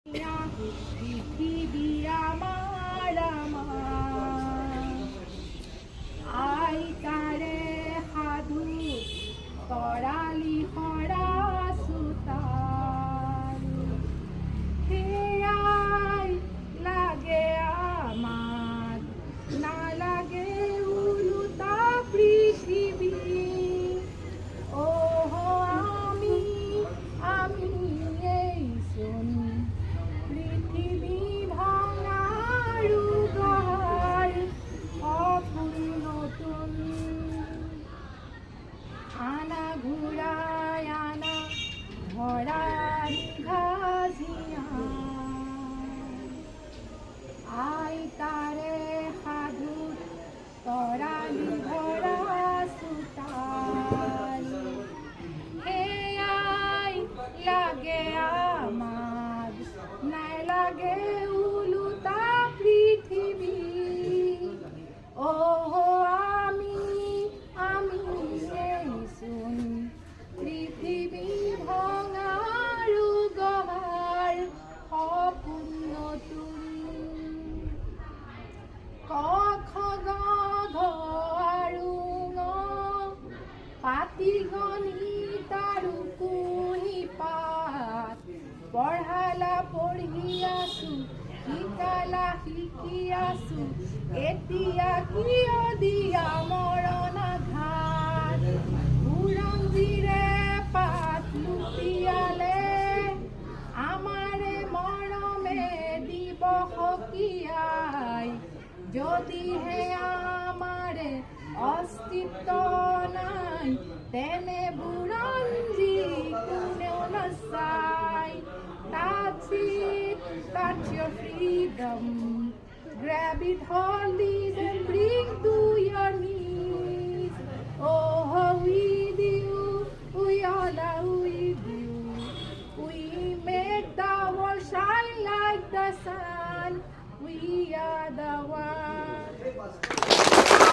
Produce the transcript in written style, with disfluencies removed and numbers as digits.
পৃথিবী আমাৰ আইতাৰে সাধু তৰালি সৰা চোতাল সেয়াই লাগে আমাক নালাগে উলুটা পৃথিৱী আমি এইচোন পৃথিৱী ভঙাৰু গঢ়াৰ সপোন নতুন আনা ঘূৰাই আনা ধৰা নিঘাজিয়া আইতাৰে সাধুত তৰালি ভৰা চোতাল সেয়াই লাগে আমাক নালাগে উলুটা পৃথিৱী আমি এইচোন পৃথিৱী ভঙাৰু গঢ়াৰ সপোন নতুন ক খ গ ঘ আৰু ঙ পাতি গণিত আৰু কুঁহি পাত পঢ়ালা পঢ়ি আছো শিকালা শিকি আছো এতিয়া কিয় দিয়া মৰণ আঘাত বুৰঞ্জীৰে পাত লুটিয়ালে আমাৰে মৰমে দিব সকীয়াই যদিহে আমাৰে অস্তিত্ব নাই তেনে বুৰঞ্জী কোনেও নাচায় That's your freedom. Grab it, hold it, and bring to your knees. Oh, with you, we all are with you. We make the world shine like the sun. We are the one.